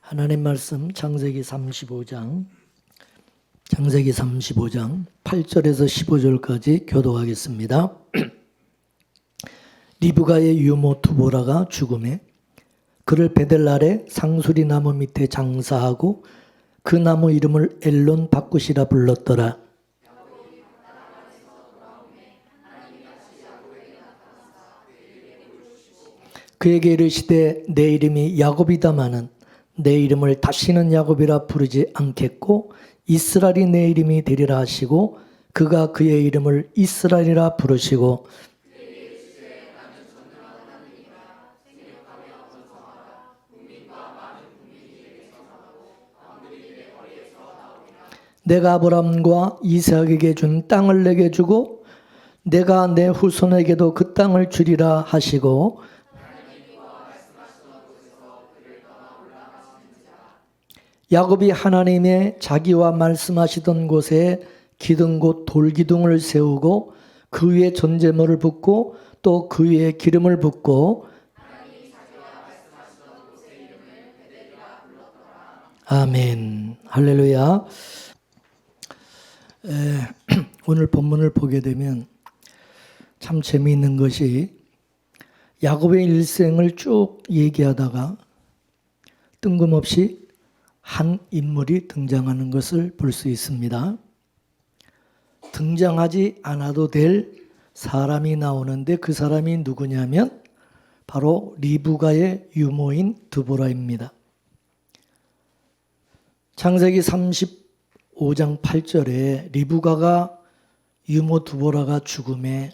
하나님 말씀 창세기 35장 8절에서 15절까지 교독하겠습니다. 리브가의 유모 두보라가 죽음에 그를 베델 아래 상수리 나무 밑에 장사하고 그 나무 이름을 엘론 바꾸시라 불렀더라. 그에게 이르시되 내 이름이 야곱이다마는 내 이름을 다시는 야곱이라 부르지 않겠고 이스라엘이 내 이름이 되리라 하시고 그가 그의 이름을 이스라엘이라 부르시고 내가 아브라함과 이삭에게 준 땅을 내게 주고 내가 내 후손에게도 그 땅을 주리라 하시고 야곱이 하나님의 자기와 말씀하시던 곳에 기둥 곧 돌기둥을 세우고 그 위에 전제물을 붓고 또 그 위에 기름을 붓고 아멘 할렐루야. 오늘 본문을 보게 되면 참 재미있는 것이 야곱의 일생을 쭉 얘기하다가 뜬금없이 한 인물이 등장하는 것을 볼 수 있습니다. 등장하지 않아도 될 사람이 나오는데 그 사람이 누구냐면 바로 리브가의 유모인 드보라입니다. 창세기 35장 8절에 리브가가 유모 드보라가 죽음에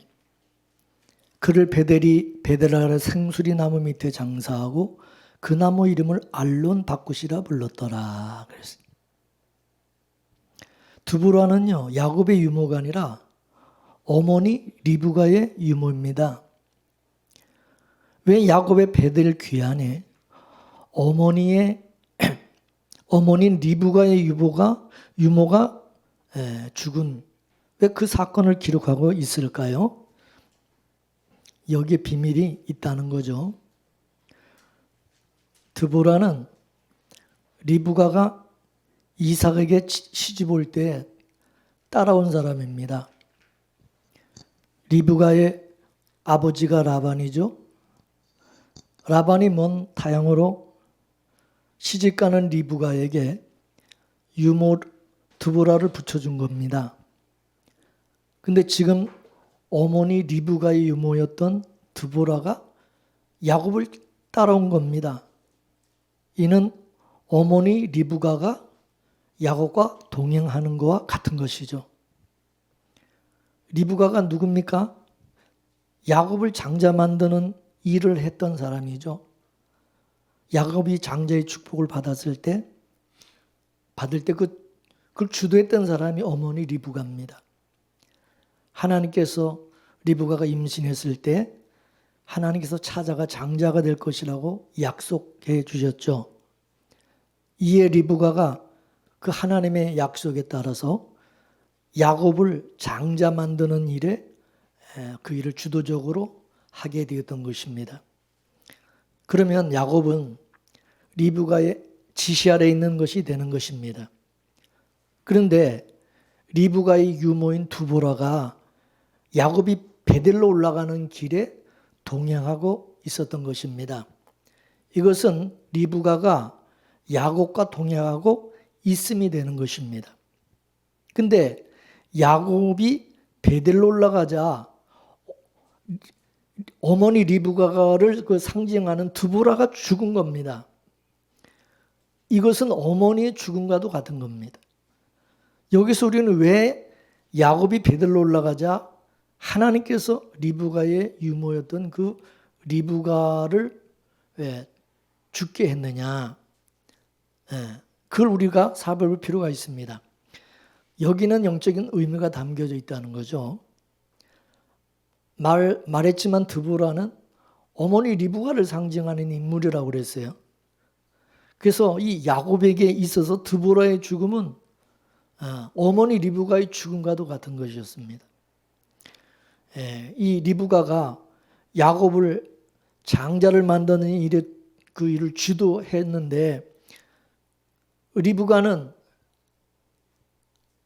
그를 베델 아래 생수리 나무 밑에 장사하고 그 나무 이름을 알론 바꾸시라 불렀더라. 그랬어요. 드보라는요 야곱의 유모가 아니라 어머니 리브가의 유모입니다. 왜 야곱의 베델 귀환에 어머니인 리브가의 유모가 죽은 왜 그 사건을 기록하고 있을까요? 여기에 비밀이 있다는 거죠. 드보라는 리브가가 이삭에게 시집 올 때 따라온 사람입니다. 리브가의 아버지가 라반이죠. 라반이 먼 타향으로 시집가는 리브가에게 유모 드보라를 붙여준 겁니다. 근데 지금 어머니 리브가의 유모였던 드보라가 야곱을 따라온 겁니다. 이는 어머니 리브가가 야곱과 동행하는 것과 같은 것이죠. 리브가가 누굽니까? 야곱을 장자 만드는 일을 했던 사람이죠. 야곱이 장자의 축복을 받을 때 그걸 주도했던 사람이 어머니 리브가입니다. 하나님께서 리브가가 임신했을 때 하나님께서 찾아가 장자가 될 것이라고 약속해 주셨죠. 이에 리브가가 그 하나님의 약속에 따라서 야곱을 장자 만드는 일에 그 일을 주도적으로 하게 되었던 것입니다. 그러면 야곱은 리브가의 지시 아래 있는 것이 되는 것입니다. 그런데 리브가의 유모인 두보라가 야곱이 베델로 올라가는 길에 동행하고 있었던 것입니다. 이것은 리브가가 야곱과 동행하고 있음이 되는 것입니다. 근데 야곱이 베델로 올라가자 어머니 리브가를 상징하는 드보라가 죽은 겁니다. 이것은 어머니의 죽음과도 같은 겁니다. 여기서 우리는 왜 야곱이 베델로 올라가자 하나님께서 리브가의 유모였던 그 리브가를 왜 죽게 했느냐? 그걸 우리가 살펴볼 필요가 있습니다. 여기는 영적인 의미가 담겨져 있다는 거죠. 말했지만 드보라는 어머니 리브가를 상징하는 인물이라고 그랬어요. 그래서 이 야곱에게 있어서 드보라의 죽음은 어머니 리브가의 죽음과도 같은 것이었습니다. 이 리브가가 야곱을 장자를 만드는 일에 그 일을 주도했는데 리브가는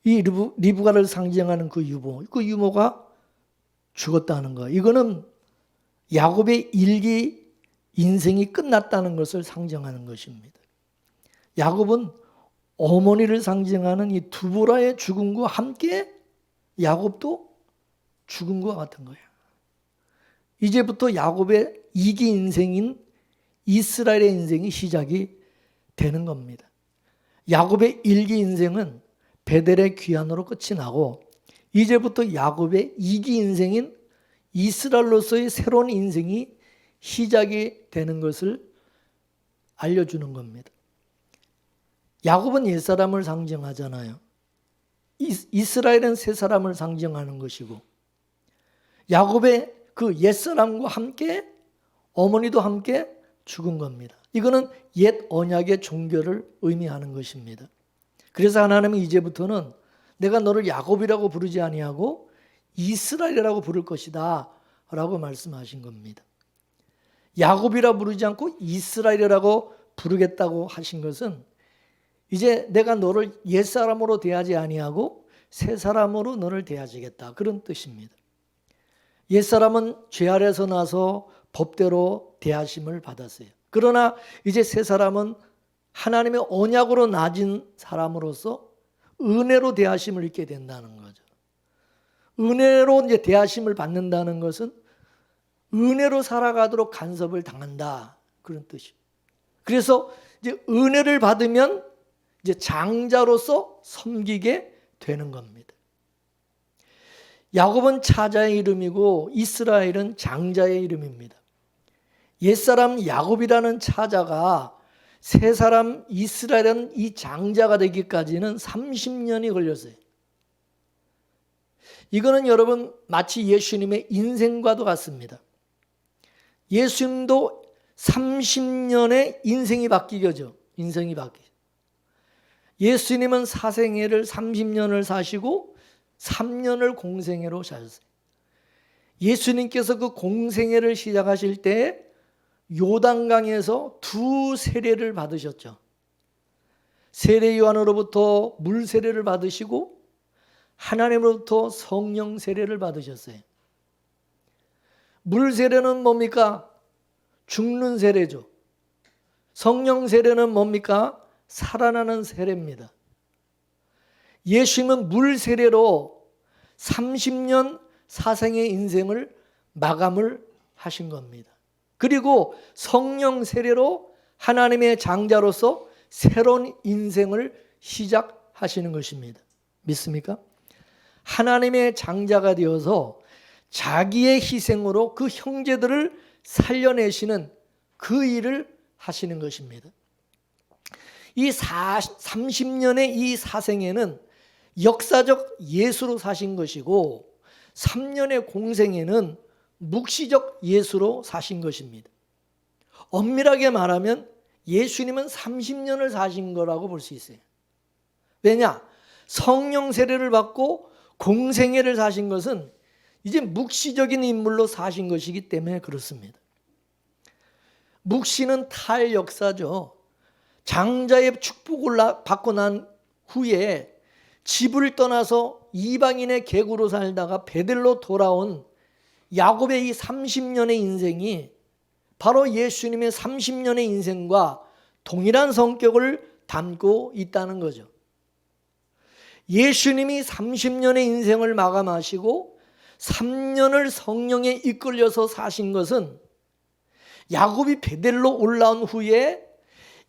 이 리브가를 상징하는 그 유모가 죽었다는 거. 이거는 야곱의 일기 인생이 끝났다는 것을 상징하는 것입니다. 야곱은 어머니를 상징하는 이 두보라의 죽음과 함께 야곱도 죽음과 같은 거야. 이제부터 야곱의 이기 인생인 이스라엘의 인생이 시작이 되는 겁니다. 야곱의 일기 인생은 베델의 귀환으로 끝이 나고 이제부터 야곱의 이기 인생인 이스라엘로서의 새로운 인생이 시작이 되는 것을 알려주는 겁니다. 야곱은 옛사람을 상징하잖아요. 이스라엘은 새사람을 상징하는 것이고 야곱의 그 옛사람과 함께 어머니도 함께 죽은 겁니다. 이거는 옛 언약의 종교를 의미하는 것입니다. 그래서 하나님은 이제부터는 내가 너를 야곱이라고 부르지 아니하고 이스라엘이라고 부를 것이다 라고 말씀하신 겁니다. 야곱이라 부르지 않고 이스라엘이라고 부르겠다고 하신 것은 이제 내가 너를 옛사람으로 대하지 아니하고 새사람으로 너를 대하시겠다 그런 뜻입니다. 옛사람은 죄 아래서 나서 법대로 대하심을 받았어요. 그러나 이제 새사람은 하나님의 언약으로 낮은 사람으로서 은혜로 대하심을 입게 된다는 거죠. 은혜로 이제 대하심을 받는다는 것은 은혜로 살아가도록 간섭을 당한다 그런 뜻이에요. 그래서 이제 은혜를 받으면 이제 장자로서 섬기게 되는 겁니다. 야곱은 차자의 이름이고 이스라엘은 장자의 이름입니다. 옛사람 야곱이라는 차자가 새사람 이스라엘은 이 장자가 되기까지는 30년이 걸렸어요. 이거는 여러분 마치 예수님의 인생과도 같습니다. 예수님도 30년의 인생이 바뀌죠. 인생이 바뀌죠. 예수님은 사생애를 30년을 사시고 3년을 공생애로 사셨어요. 예수님께서 그 공생애를 시작하실 때 요단강에서 2 세례를 받으셨죠. 세례 요한으로부터 물 세례를 받으시고 하나님으로부터 성령 세례를 받으셨어요. 물 세례는 뭡니까? 죽는 세례죠. 성령 세례는 뭡니까? 살아나는 세례입니다. 예수님은 물 세례로 30년 사생의 인생을 마감을 하신 겁니다. 그리고 성령 세례로 하나님의 장자로서 새로운 인생을 시작하시는 것입니다. 믿습니까? 하나님의 장자가 되어서 자기의 희생으로 그 형제들을 살려내시는 그 일을 하시는 것입니다. 이 30년의 이 사생애는 역사적 예수로 사신 것이고 3년의 공생애는 묵시적 예수로 사신 것입니다. 엄밀하게 말하면 예수님은 30년을 사신 거라고 볼 수 있어요. 왜냐? 성령 세례를 받고 공생애를 사신 것은 이제 묵시적인 인물로 사신 것이기 때문에 그렇습니다. 묵시는 탈역사죠. 장자의 축복을 받고 난 후에 집을 떠나서 이방인의 객으로 살다가 베들로 돌아온 야곱의 이 30년의 인생이 바로 예수님의 30년의 인생과 동일한 성격을 담고 있다는 거죠. 예수님이 30년의 인생을 마감하시고 3년을 성령에 이끌려서 사신 것은 야곱이 베델로 올라온 후에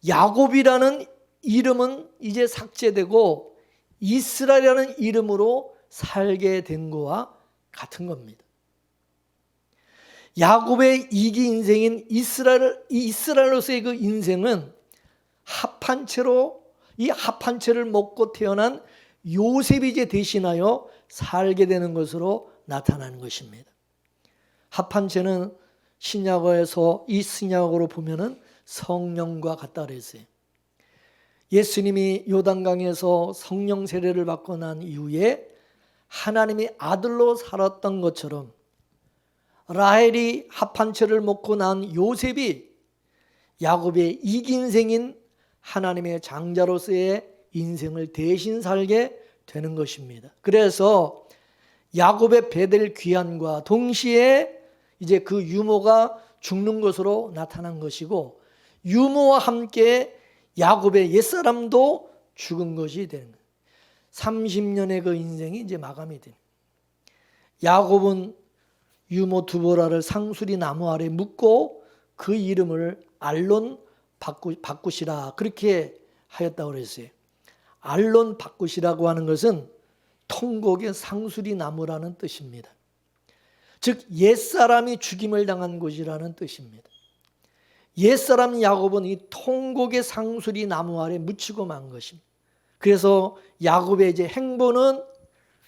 야곱이라는 이름은 이제 삭제되고 이스라엘이라는 이름으로 살게 된 것과 같은 겁니다. 야곱의 이기 인생인 이스라엘로서의 그 인생은 합한 채로 이 합한 채를 먹고 태어난 요셉이 이제 대신하여 살게 되는 것으로 나타나는 것입니다. 합한 채는 신약어에서 이 신약어로 보면은 성령과 같다 그랬어요. 예수님이 요단강에서 성령 세례를 받고 난 이후에 하나님이 아들로 살았던 것처럼 라헬이 합한 채를 먹고 난 요셉이 야곱의 이기 인생인 하나님의 장자로서의 인생을 대신 살게 되는 것입니다. 그래서 야곱의 베델 귀환과 동시에 이제 그 유모가 죽는 것으로 나타난 것이고, 유모와 함께 야곱의 옛사람도 죽은 것이 되는 거예요. 30년의 그 인생이 이제 마감이 됩니다. 야곱은 유모 두보라를 상수리 나무 아래 묻고 그 이름을 알론 바꾸시라 그렇게 하였다고 그랬어요. 알론 바꾸시라고 하는 것은 통곡의 상수리 나무라는 뜻입니다. 즉 옛사람이 죽임을 당한 곳이라는 뜻입니다. 옛사람 야곱은 이 통곡의 상수리 나무 아래 묻히고 만 것입니다. 그래서 야곱의 이제 행보는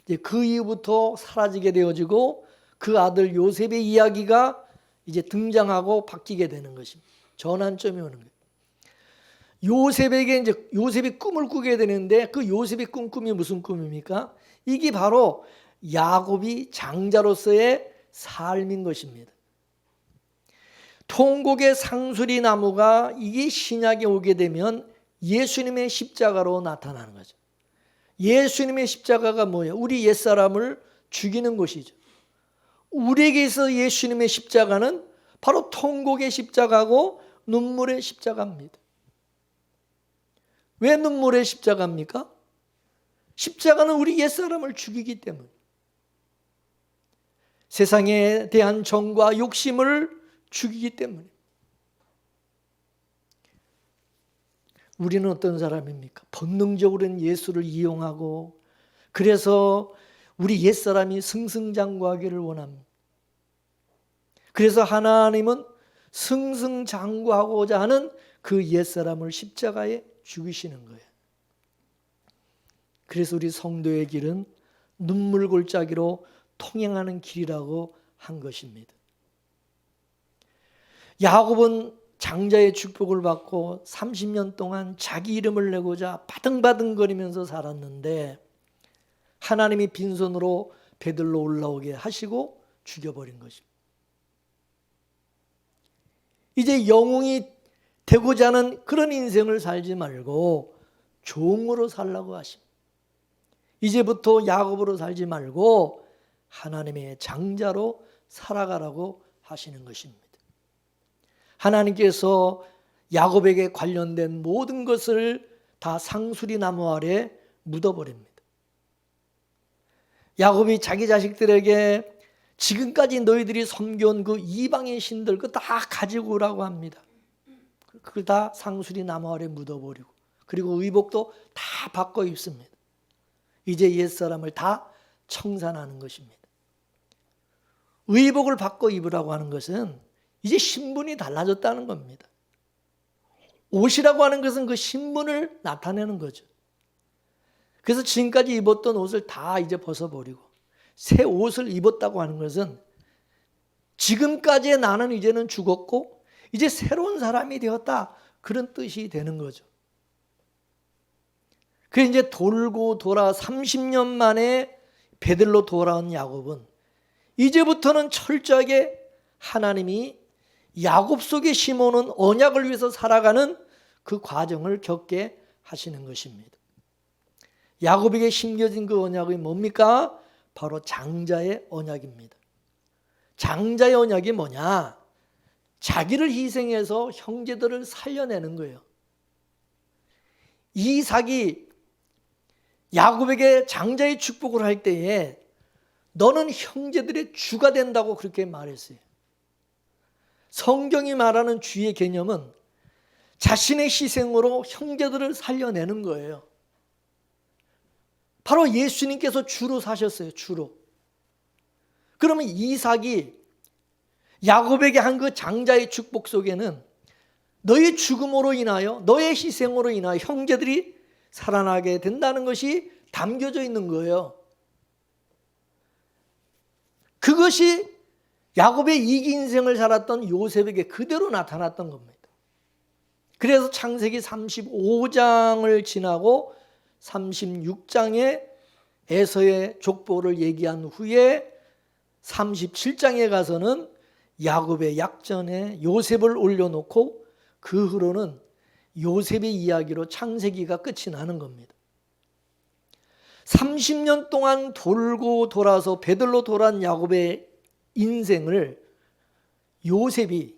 이제 그 이후부터 사라지게 되어지고 그 아들 요셉의 이야기가 이제 등장하고 바뀌게 되는 것입니다. 전환점이 오는 거예요. 요셉에게 이제 요셉이 꿈을 꾸게 되는데 그 요셉이 꾼 꿈이 무슨 꿈입니까? 이게 바로 야곱이 장자로서의 삶인 것입니다. 통곡의 상수리 나무가 이게 신약에 오게 되면 예수님의 십자가로 나타나는 거죠. 예수님의 십자가가 뭐예요? 우리 옛사람을 죽이는 것이죠. 우리에게 있어 예수님의 십자가는 바로 통곡의 십자가고 눈물의 십자가입니다. 왜 눈물의 십자가입니까? 십자가는 우리 옛사람을 죽이기 때문에, 세상에 대한 정과 욕심을 죽이기 때문에. 우리는 어떤 사람입니까? 본능적으로는 예수를 이용하고 그래서 우리 옛사람이 승승장구하기를 원합니다. 그래서 하나님은 승승장구하고자 하는 그 옛사람을 십자가에 죽이시는 거예요. 그래서 우리 성도의 길은 눈물 골짜기로 통행하는 길이라고 한 것입니다. 야곱은 장자의 축복을 받고 30년 동안 자기 이름을 내고자 바등바등거리면서 살았는데 하나님이 빈손으로 베들로 올라오게 하시고 죽여버린 것입니다. 이제 영웅이 되고자 하는 그런 인생을 살지 말고 종으로 살라고 하십니다. 이제부터 야곱으로 살지 말고 하나님의 장자로 살아가라고 하시는 것입니다. 하나님께서 야곱에게 관련된 모든 것을 다 상수리 나무 아래 묻어버립니다. 야곱이 자기 자식들에게 지금까지 너희들이 섬겨온 그 이방의 신들 그거 다 가지고 오라고 합니다. 그걸 다 상수리 나무 아래 묻어버리고 그리고 의복도 다 바꿔 입습니다. 이제 옛사람을 다 청산하는 것입니다. 의복을 바꿔 입으라고 하는 것은 이제 신분이 달라졌다는 겁니다. 옷이라고 하는 것은 그 신분을 나타내는 거죠. 그래서 지금까지 입었던 옷을 다 이제 벗어버리고 새 옷을 입었다고 하는 것은 지금까지의 나는 이제는 죽었고 이제 새로운 사람이 되었다, 그런 뜻이 되는 거죠. 그 이제 돌고 돌아 30년 만에 베들로 돌아온 야곱은 이제부터는 철저하게 하나님이 야곱 속에 심어놓은 언약을 위해서 살아가는 그 과정을 겪게 하시는 것입니다. 야곱에게 심겨진 그 언약이 뭡니까? 바로 장자의 언약입니다. 장자의 언약이 뭐냐? 자기를 희생해서 형제들을 살려내는 거예요. 이삭이 야곱에게 장자의 축복을 할 때에 너는 형제들의 주가 된다고 그렇게 말했어요. 성경이 말하는 주의 개념은 자신의 희생으로 형제들을 살려내는 거예요. 바로 예수님께서 주로 사셨어요. 주로. 그러면 이삭이 야곱에게 한 그 장자의 축복 속에는 너의 죽음으로 인하여, 너의 희생으로 인하여 형제들이 살아나게 된다는 것이 담겨져 있는 거예요. 그것이 야곱의 이기 인생을 살았던 요셉에게 그대로 나타났던 겁니다. 그래서 창세기 35장을 지나고 36장에 에서의 족보를 얘기한 후에 37장에 가서는 야곱의 약전에 요셉을 올려놓고 그 후로는 요셉의 이야기로 창세기가 끝이 나는 겁니다. 30년 동안 돌고 돌아서 베들로 돌아온 야곱의 인생을 요셉이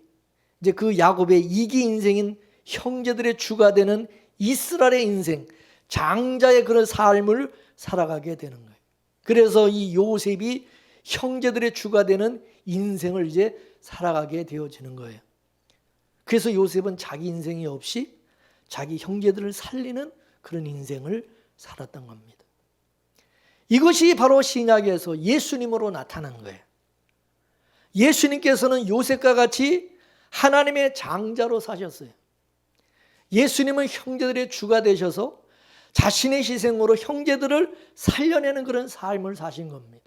이제 그 야곱의 2기 인생인 형제들의 주가 되는 이스라엘의 인생, 장자의 그런 삶을 살아가게 되는 거예요. 그래서 이 요셉이 형제들의 주가 되는 인생을 이제 살아가게 되어지는 거예요. 그래서 요셉은 자기 인생이 없이 자기 형제들을 살리는 그런 인생을 살았던 겁니다. 이것이 바로 신약에서 예수님으로 나타난 거예요. 예수님께서는 요셉과 같이 하나님의 장자로 사셨어요. 예수님은 형제들의 주가 되셔서 자신의 희생으로 형제들을 살려내는 그런 삶을 사신 겁니다.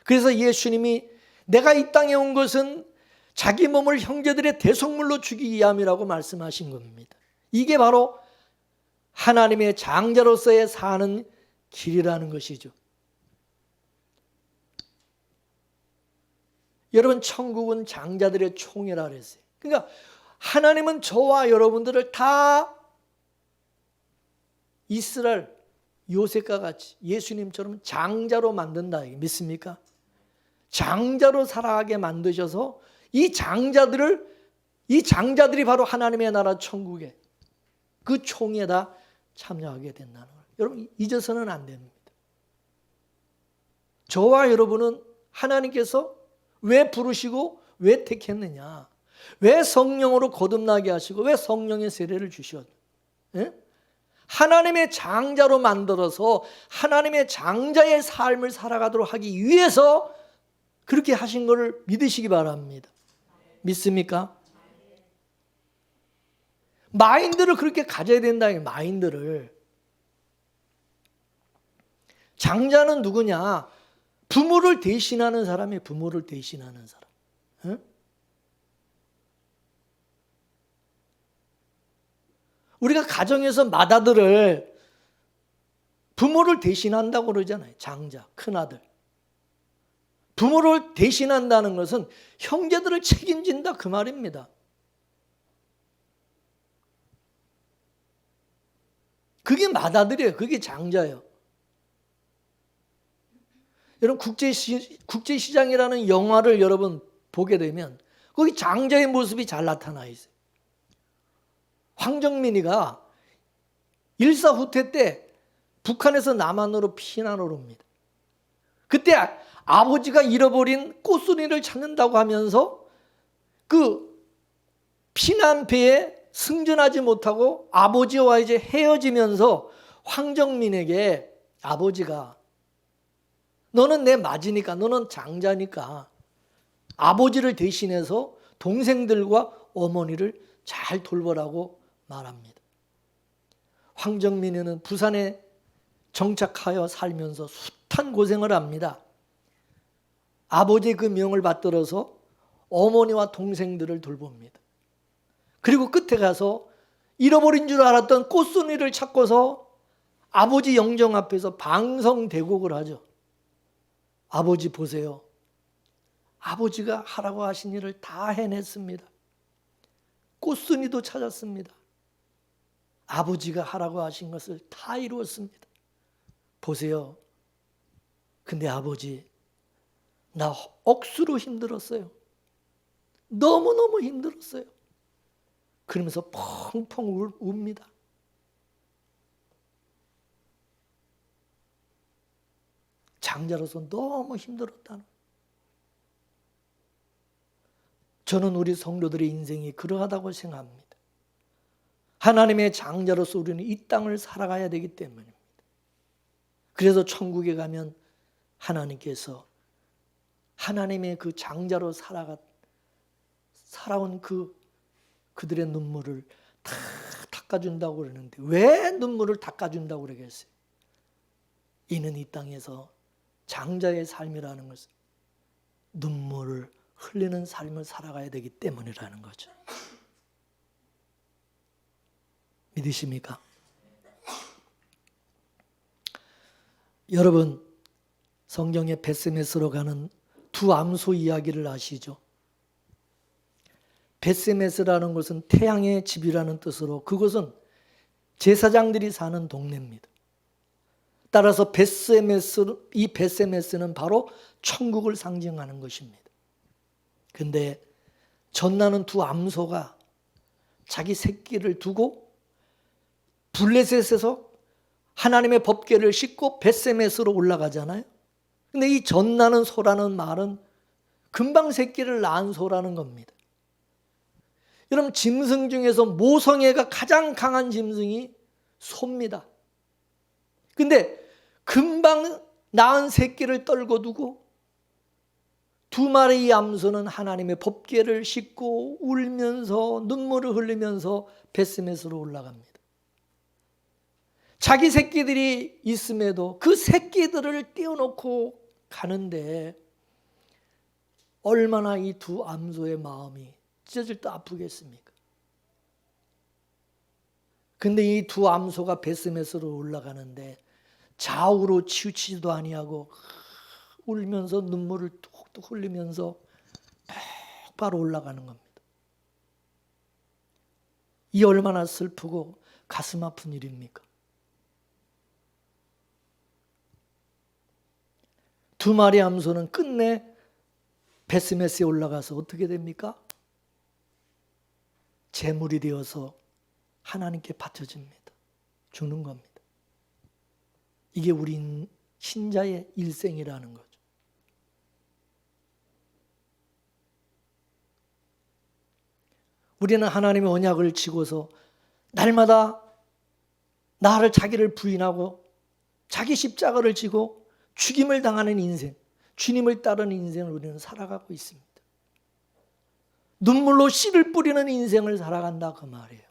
그래서 예수님이 내가 이 땅에 온 것은 자기 몸을 형제들의 대속물로 주기 위함이라고 말씀하신 겁니다. 이게 바로 하나님의 장자로서의 사는 길이라는 것이죠. 여러분, 천국은 장자들의 총회라 그랬어요. 그러니까 하나님은 저와 여러분들을 다 이스라엘 요셉과 같이 예수님처럼 장자로 만든다. 믿습니까? 장자로 살아가게 만드셔서 이 장자들이 바로 하나님의 나라 천국에 그 총회에다 참여하게 된다는 거예요. 여러분, 잊어서는 안 됩니다. 저와 여러분은 하나님께서 왜 부르시고 왜 택했느냐? 왜 성령으로 거듭나게 하시고 왜 성령의 세례를 주셨느냐? 예? 하나님의 장자로 만들어서 하나님의 장자의 삶을 살아가도록 하기 위해서 그렇게 하신 것을 믿으시기 바랍니다. 믿습니까? 마인드를 그렇게 가져야 된다. 마인드를. 장자는 누구냐? 부모를 대신하는 사람이 부모를 대신하는 사람. 응? 우리가 가정에서 맏아들을 부모를 대신한다고 그러잖아요. 장자, 큰아들. 부모를 대신한다는 것은 형제들을 책임진다 그 말입니다. 그게 맏아들이에요. 그게 장자예요. 여러분, 국제시장이라는 영화를 여러분 보게 되면 거기 장자의 모습이 잘 나타나 있어요. 황정민이가 일사후퇴 때 북한에서 남한으로 피난을 옵니다. 그때 아버지가 잃어버린 꽃순이를 찾는다고 하면서 그 피난배에 승전하지 못하고 아버지와 이제 헤어지면서 황정민에게 아버지가 너는 내 맞이니까, 너는 장자니까 아버지를 대신해서 동생들과 어머니를 잘 돌보라고 말합니다. 황정민이는 부산에 정착하여 살면서 숱한 고생을 합니다. 아버지의 그 명을 받들어서 어머니와 동생들을 돌봅니다. 그리고 끝에 가서 잃어버린 줄 알았던 꽃순이를 찾고서 아버지 영정 앞에서 방성대곡을 하죠. 아버지 보세요. 아버지가 하라고 하신 일을 다 해냈습니다. 꽃순이도 찾았습니다. 아버지가 하라고 하신 것을 다 이루었습니다. 보세요. 근데 아버지, 나 억수로 힘들었어요. 너무너무 힘들었어요. 그러면서 펑펑 웁니다. 장자로서 너무 힘들었다는. 저는 우리 성도들의 인생이 그러하다고 생각합니다. 하나님의 장자로서 우리는 이 땅을 살아가야 되기 때문입니다. 그래서 천국에 가면 하나님께서 하나님의 그 장자로 살아온 그들의 눈물을 다 닦아준다고 그러는데 왜 눈물을 닦아준다고 그러겠어요? 이는 이 땅에서 장자의 삶이라는 것은 눈물을 흘리는 삶을 살아가야 되기 때문이라는 거죠. 믿으십니까? 여러분, 성경의 벳세메스로 가는 두 암소 이야기를 아시죠? 베세메스라는 것은 태양의 집이라는 뜻으로 그것은 제사장들이 사는 동네입니다. 따라서 이 베세메스는 바로 천국을 상징하는 것입니다. 근데 전나는 두 암소가 자기 새끼를 두고 블레셋에서 하나님의 법궤를 싣고 베세메스로 올라가잖아요. 근데 이 전나는 소라는 말은 금방 새끼를 낳은 소라는 겁니다. 여러분, 짐승 중에서 모성애가 가장 강한 짐승이 소입니다. 근데 금방 낳은 새끼를 떨궈 두고 두 마리의 암소는 하나님의 법궤를 싣고 울면서 눈물을 흘리면서 베스메스로 올라갑니다. 자기 새끼들이 있음에도 그 새끼들을 떼어놓고 가는데 얼마나 이 두 암소의 마음이 찢어질 때 아프겠습니까? 근데 이 두 암소가 베스메스로 올라가는데 좌우로 치우치지도 아니하고 울면서 눈물을 뚝뚝 흘리면서 바로 올라가는 겁니다. 이 얼마나 슬프고 가슴 아픈 일입니까? 두 마리 암소는 끝내 베스메스에 올라가서 어떻게 됩니까? 제물이 되어서 하나님께 바쳐집니다. 주는 겁니다. 이게 우리 신자의 일생이라는 거죠. 우리는 하나님의 언약을 지고서 날마다 나를 자기를 부인하고 자기 십자가를 지고 죽임을 당하는 인생, 주님을 따르는 인생을 우리는 살아가고 있습니다. 눈물로 씨를 뿌리는 인생을 살아간다 그 말이에요.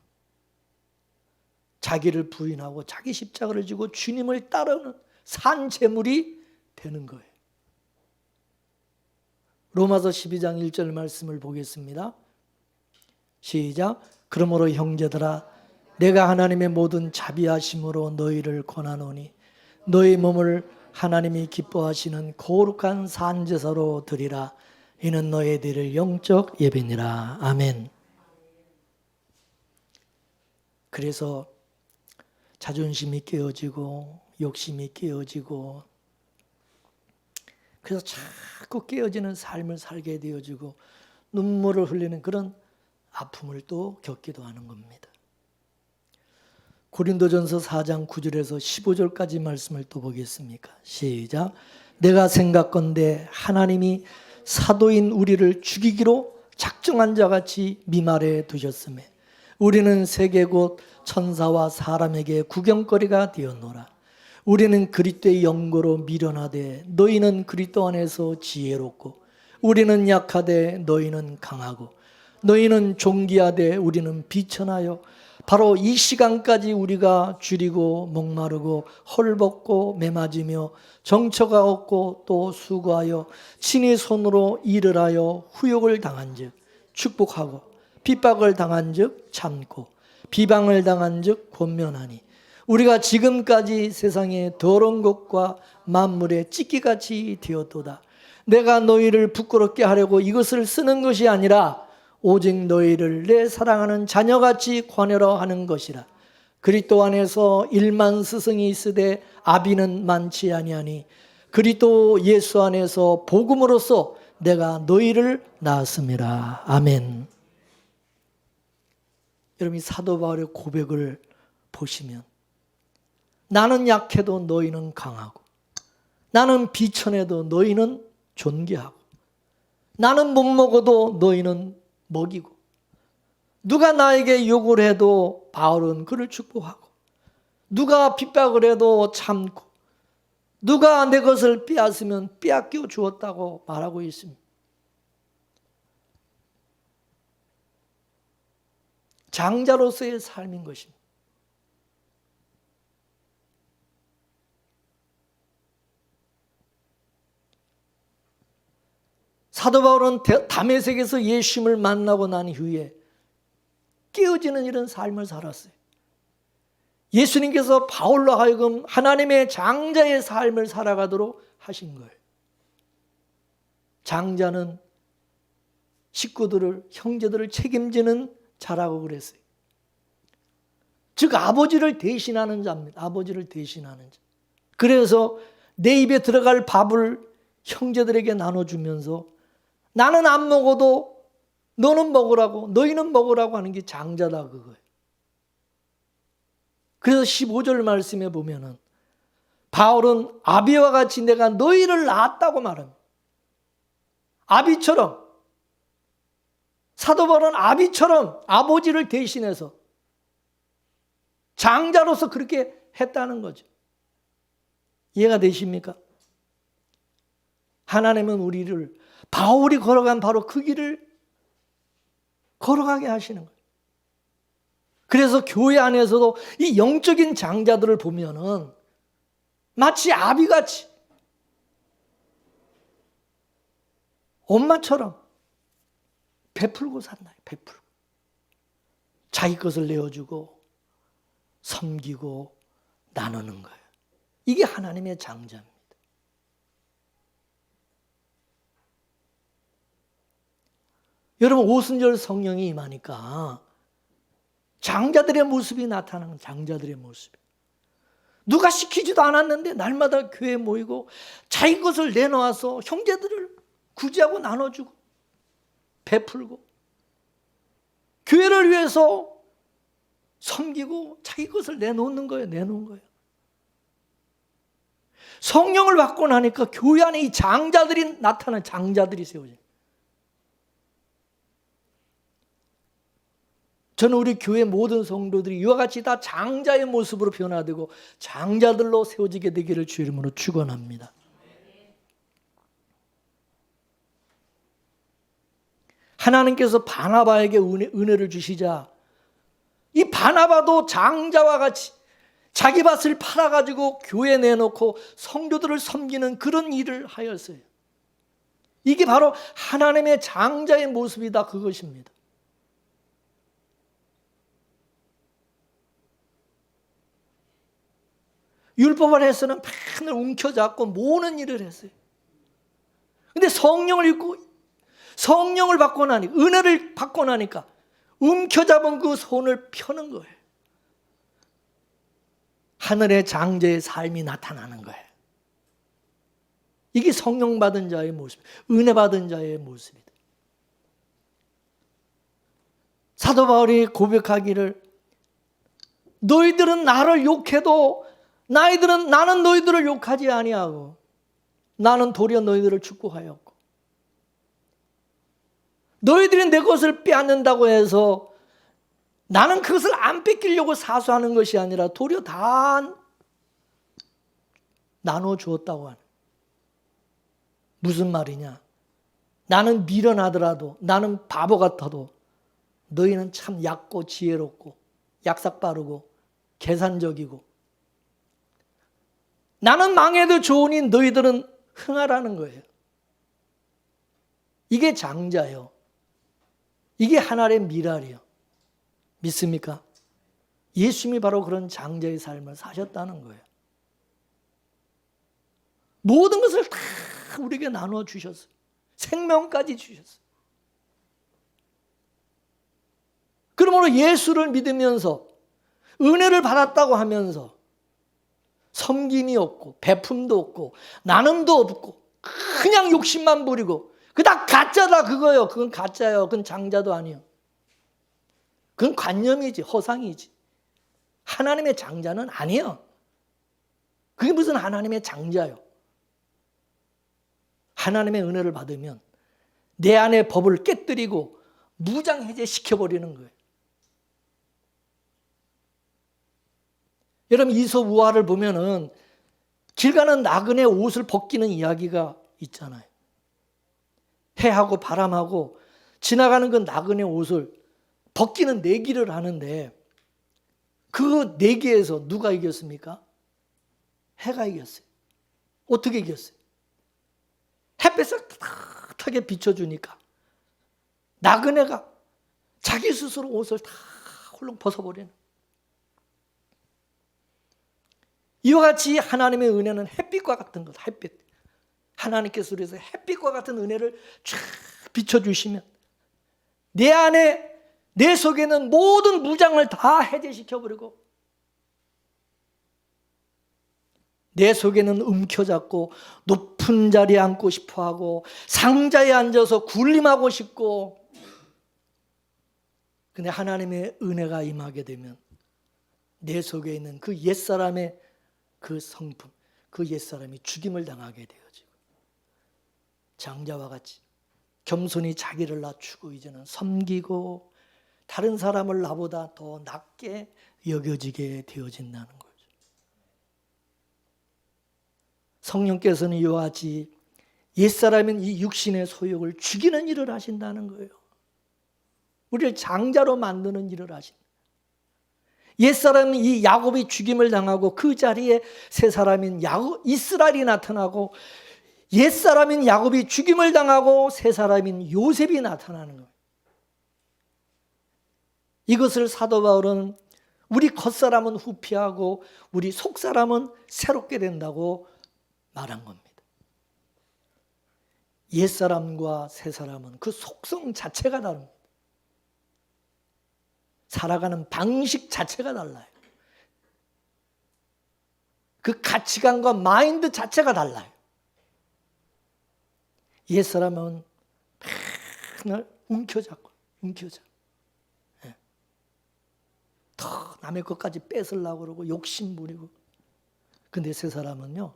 자기를 부인하고 자기 십자가를 지고 주님을 따르는 산 제물이 되는 거예요. 로마서 12장 1절 말씀을 보겠습니다. 시작. 그러므로 형제들아 내가 하나님의 모든 자비하심으로 너희를 권하노니 너희 몸을 하나님이 기뻐하시는 거룩한 산제사로 드리라. 이는 너희 드릴 영적 예배니라. 아멘. 그래서 자존심이 깨어지고 욕심이 깨어지고 그래서 자꾸 깨어지는 삶을 살게 되어지고 눈물을 흘리는 그런 아픔을 또 겪기도 하는 겁니다. 고린도전서 4장 9절에서 15절까지 말씀을 또 보겠습니까? 시작. 내가 생각건대 하나님이 사도인 우리를 죽이기로 작정한 자같이 미말해 두셨으매 우리는 세계 곧 천사와 사람에게 구경거리가 되었노라. 우리는 그리스도의 영고로 미련하되 너희는 그리스도 안에서 지혜롭고 우리는 약하되 너희는 강하고 너희는 존귀하되 우리는 비천하여 바로 이 시간까지 우리가 줄이고 목마르고 헐벗고 매맞으며 정처가 없고 또 수고하여 친히 손으로 일을 하여 후욕을 당한즉 축복하고 핍박을 당한즉 참고 비방을 당한즉 권면하니 우리가 지금까지 세상의 더러운 것과 만물의 찢기같이 되었도다. 내가 너희를 부끄럽게 하려고 이것을 쓰는 것이 아니라 오직 너희를 내 사랑하는 자녀같이 관여로 하는 것이라. 그리스도 안에서 1만 스승이 있으되 아비는 많지 아니하니 그리스도 예수 안에서 복음으로써 내가 너희를 낳았음이라. 아멘. 여러분, 이 사도 바울의 고백을 보시면 나는 약해도 너희는 강하고 나는 비천해도 너희는 존귀하고 나는 못 먹어도 너희는 먹이고 누가 나에게 욕을 해도 바울은 그를 축복하고 누가 핍박을 해도 참고 누가 내 것을 빼앗으면 빼앗겨 주었다고 말하고 있습니다. 장자로서의 삶인 것입니다. 사도 바울은 다메섹에서 예수님을 만나고 난 후에 깨어지는 이런 삶을 살았어요. 예수님께서 바울로 하여금 하나님의 장자의 삶을 살아가도록 하신 거예요. 장자는 식구들을, 형제들을 책임지는 자라고 그랬어요. 즉 아버지를 대신하는 자입니다. 아버지를 대신하는 자. 그래서 내 입에 들어갈 밥을 형제들에게 나눠주면서 나는 안 먹어도 너는 먹으라고, 너희는 먹으라고 하는 게 장자다 그거예요. 그래서 15절 말씀에 보면은 바울은 아비와 같이 내가 너희를 낳았다고 말합니다. 아비처럼, 사도 바울은 아비처럼 아버지를 대신해서 장자로서 그렇게 했다는 거죠. 이해가 되십니까? 하나님은 우리를 바울이 걸어간 바로 그 길을 걸어가게 하시는 거예요. 그래서 교회 안에서도 이 영적인 장자들을 보면은 마치 아비같이 엄마처럼 베풀고 산다. 베풀고. 자기 것을 내어주고 섬기고 나누는 거예요. 이게 하나님의 장자입니다. 여러분 오순절 성령이 임하니까 장자들의 모습이 나타나는 장자들의 모습. 누가 시키지도 않았는데 날마다 교회에 모이고 자기 것을 내놓아서 형제들을 구제하고 나눠주고 베풀고 교회를 위해서 섬기고 자기 것을 내놓는 거예요. 내놓은 거예요. 성령을 받고 나니까 교회 안에 이 장자들이 나타나는 장자들이 세워져요. 저는 우리 교회 모든 성도들이 이와 같이 다 장자의 모습으로 변화되고 장자들로 세워지게 되기를 주의 이름으로 축원합니다. 하나님께서 바나바에게 은혜를 주시자 이 바나바도 장자와 같이 자기 밭을 팔아가지고 교회에 내놓고 성도들을 섬기는 그런 일을 하였어요. 이게 바로 하나님의 장자의 모습이다 그것입니다. 율법 안에서는 맨날 움켜잡고 모으는 일을 했어요. 근데 성령을 입고 성령을 받고 나니까 은혜를 받고 나니까 움켜잡은 그 손을 펴는 거예요. 하늘의 장자의 삶이 나타나는 거예요. 이게 성령 받은 자의 모습, 은혜 받은 자의 모습이다. 사도 바울이 고백하기를 너희들은 나를 욕해도 나는 너희들을 욕하지 아니하고 나는 도리어 너희들을 축복하였고 너희들이 내 것을 빼앗는다고 해서 나는 그것을 안 뺏기려고 사수하는 것이 아니라 도리어 다 나눠주었다고 하는. 무슨 말이냐? 나는 미련하더라도 나는 바보 같아도 너희는 참 얕고 지혜롭고 약삭 빠르고 계산적이고 나는 망해도 좋으니 너희들은 흥하라는 거예요. 이게 장자예요. 이게 하나의 미랄이에요. 믿습니까? 예수님이 바로 그런 장자의 삶을 사셨다는 거예요. 모든 것을 다 우리에게 나누어 주셨어요. 생명까지 주셨어요. 그러므로 예수를 믿으면서 은혜를 받았다고 하면서 섬김이 없고 베품도 없고 나눔도 없고 그냥 욕심만 부리고 그다 가짜다 그거예요. 그건 가짜예요. 그건 장자도 아니에요. 그건 관념이지 허상이지. 하나님의 장자는 아니에요. 그게 무슨 하나님의 장자예요. 하나님의 은혜를 받으면 내 안의 법을 깨뜨리고 무장해제시켜버리는 거예요. 여러분 이솝 우화를 보면은 길 가는 나그네 옷을 벗기는 이야기가 있잖아요. 해하고 바람하고 지나가는 그 나그네 옷을 벗기는 내기를 하는데 그 내기에서 누가 이겼습니까? 해가 이겼어요. 어떻게 이겼어요? 햇볕을 따뜻하게 비춰주니까 나그네가 자기 스스로 옷을 다 홀렁 벗어버리는. 이와 같이 하나님의 은혜는 햇빛과 같은 것. 햇빛. 하나님께서 그래서 햇빛과 같은 은혜를 쫙 비춰주시면 내 안에, 내 속에는 모든 무장을 다 해제시켜버리고 내 속에는 움켜잡고 높은 자리에 앉고 싶어하고 상자에 앉아서 군림하고 싶고, 근데 하나님의 은혜가 임하게 되면 내 속에 있는 그 옛사람의 그 성품, 그 옛사람이 죽임을 당하게 되어지고 장자와 같이 겸손히 자기를 낮추고 이제는 섬기고 다른 사람을 나보다 더 낮게 여겨지게 되어진다는 거죠. 성령께서는 이와 같이 옛사람인 이 육신의 소욕을 죽이는 일을 하신다는 거예요. 우리를 장자로 만드는 일을 하신다. 옛사람은 이 야곱이 죽임을 당하고 그 자리에 새 사람인 이스라엘이 나타나고, 옛사람인 야곱이 죽임을 당하고 새 사람인 요셉이 나타나는 거예요. 이것을 사도 바울은 우리 겉사람은 후피하고 우리 속사람은 새롭게 된다고 말한 겁니다. 옛사람과 새사람은 그 속성 자체가 다릅니다. 살아가는 방식 자체가 달라요. 그 가치관과 마인드 자체가 달라요. 옛사람은 맨날 움켜잡고 더 남의 것까지 뺏으려고 그러고 욕심 부리고, 근데 새사람은요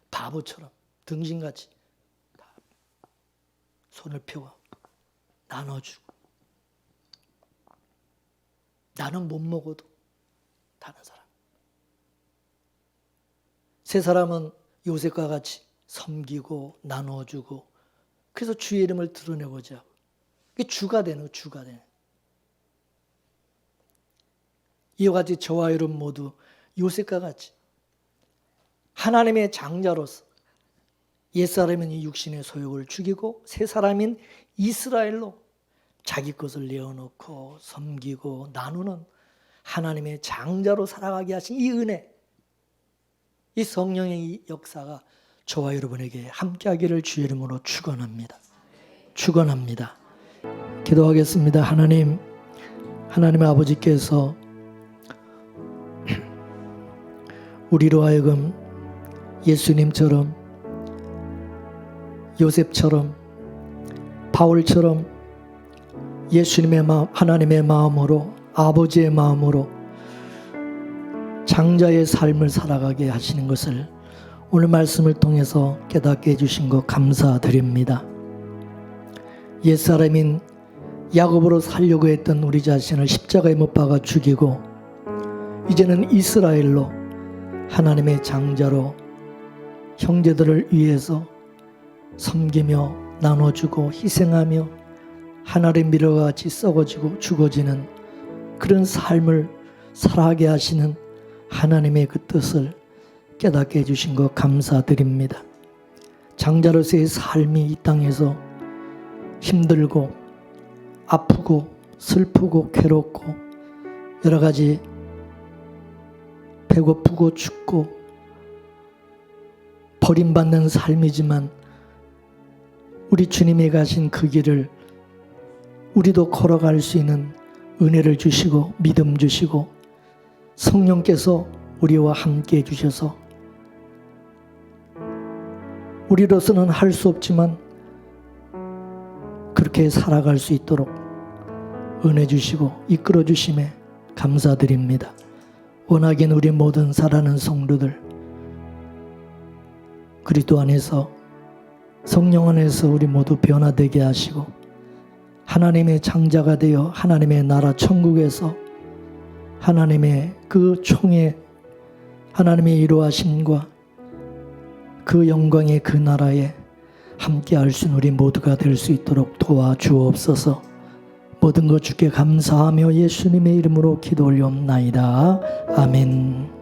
바보처럼 등신같이 다 손을 펴고 나눠주고, 나는 못 먹어도 다른 사람. 새 사람은 요셉과 같이 섬기고 나눠주고, 그래서 주의 이름을 드러내고자 하고, 그게 주가 되는. 이와 같이 저와 여러분 모두 요셉과 같이 하나님의 장자로서 옛사람인 이 육신의 소욕을 죽이고 새 사람인 이스라엘로 자기 것을 내어놓고 섬기고 나누는 하나님의 장자로 살아가게 하신 이 은혜, 이 성령의 이 역사가 저와 여러분에게 함께하기를 주의 이름으로 축원합니다. 기도하겠습니다. 하나님의 아버지께서 우리로 하여금 예수님처럼, 요셉처럼, 바울처럼 예수님의 마음, 하나님의 마음으로, 아버지의 마음으로 장자의 삶을 살아가게 하시는 것을 오늘 말씀을 통해서 깨닫게 해주신 것 감사드립니다. 옛사람인 야곱으로 살려고 했던 우리 자신을 십자가에 못 박아 죽이고, 이제는 이스라엘로 하나님의 장자로 형제들을 위해서 섬기며 나눠주고 희생하며 하나님의 미러가 같이 썩어지고 죽어지는 그런 삶을 살아가게 하시는 하나님의 그 뜻을 깨닫게 해주신 것 감사드립니다. 장자로서의 삶이 이 땅에서 힘들고 아프고 슬프고 괴롭고 여러 가지 배고프고 춥고 버림받는 삶이지만, 우리 주님이 가신 그 길을 우리도 걸어갈 수 있는 은혜를 주시고 믿음 주시고 성령께서 우리와 함께 해주셔서 우리로서는 할 수 없지만 그렇게 살아갈 수 있도록 은혜 주시고 이끌어 주심에 감사드립니다. 원하긴 우리 모든 살아가는 성도들 그리스도 안에서, 성령 안에서 우리 모두 변화되게 하시고 하나님의 장자가 되어 하나님의 나라 천국에서 하나님의 그 총회, 하나님의 이루하심과 그 영광의 그 나라에 함께 할 수 있는 우리 모두가 될 수 있도록 도와주옵소서. 모든 것 주께 감사하며 예수님의 이름으로 기도 올리옵나이다. 아멘.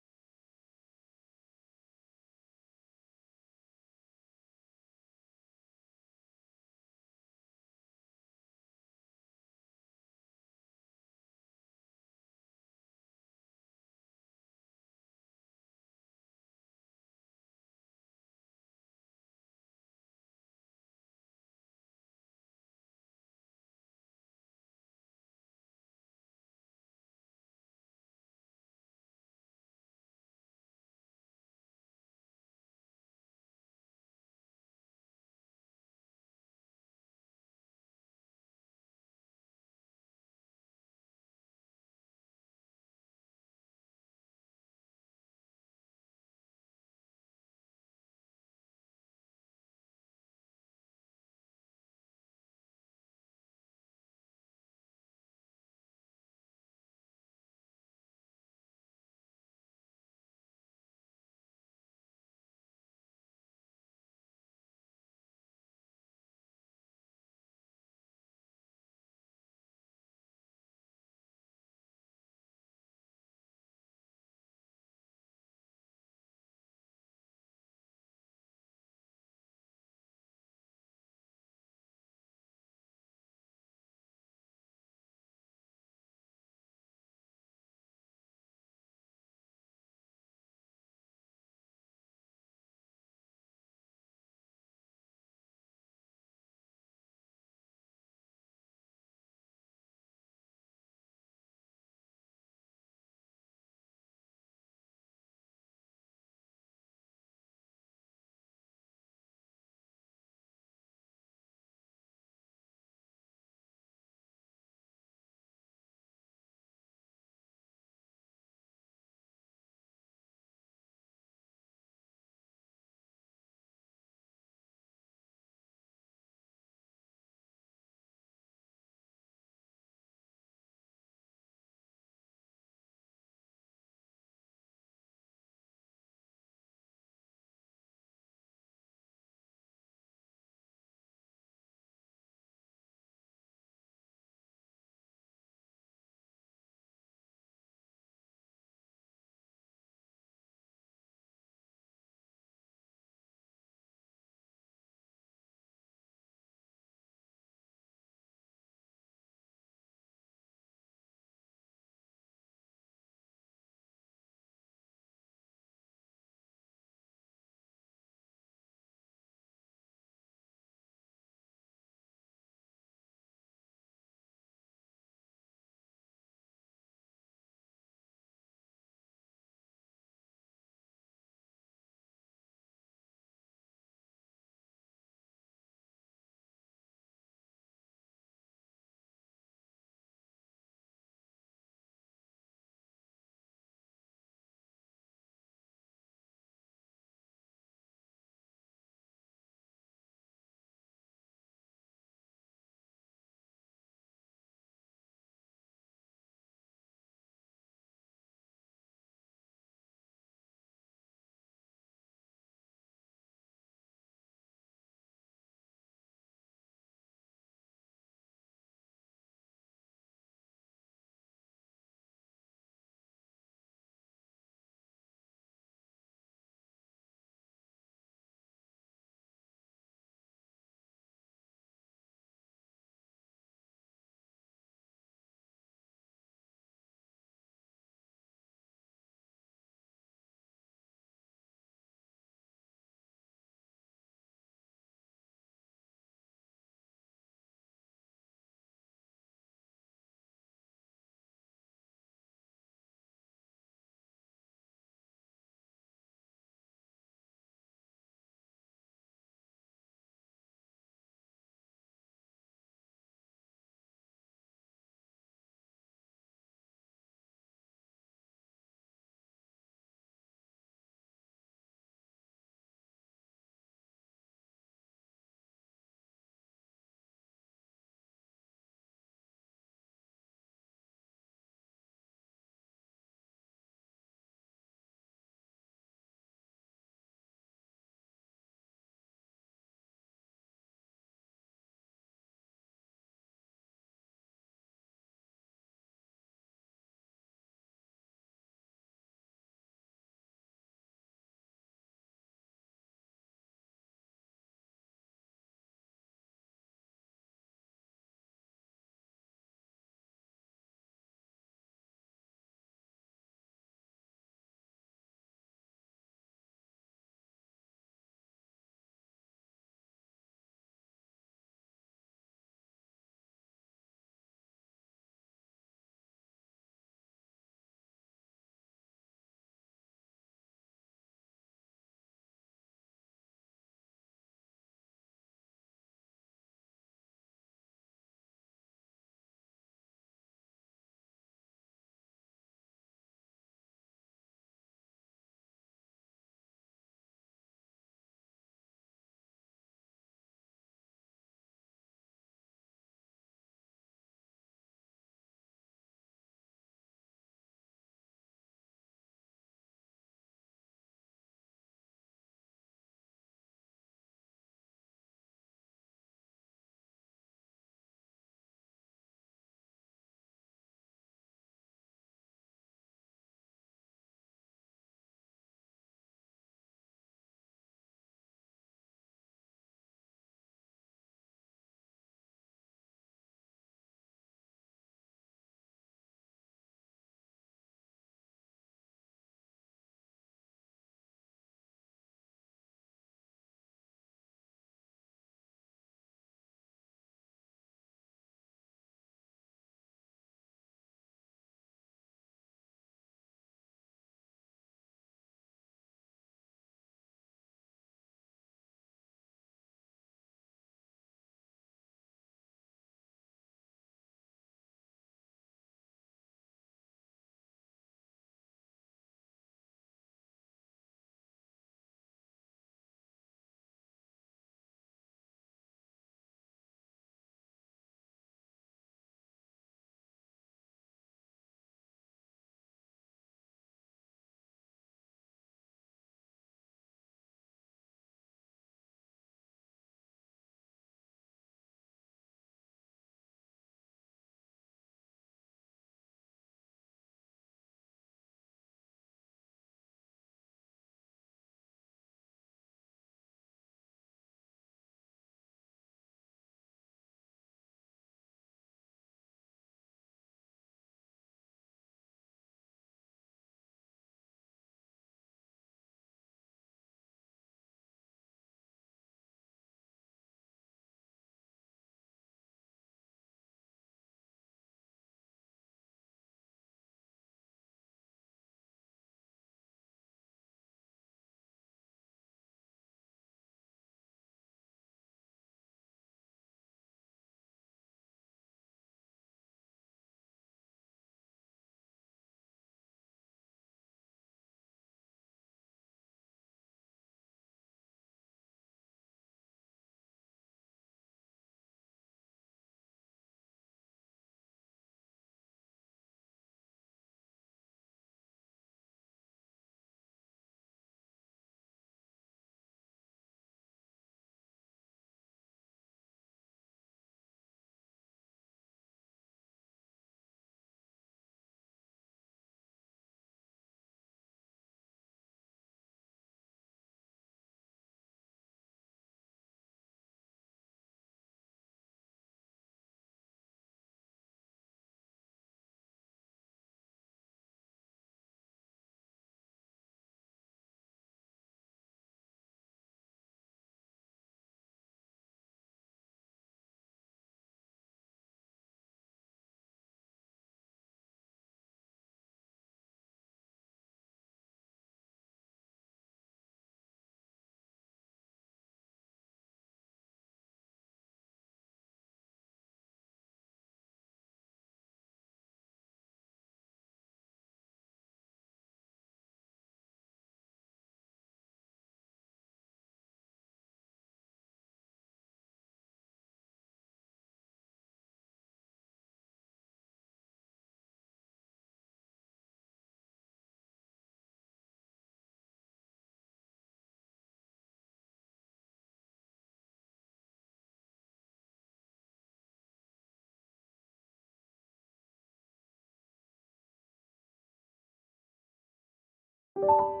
네.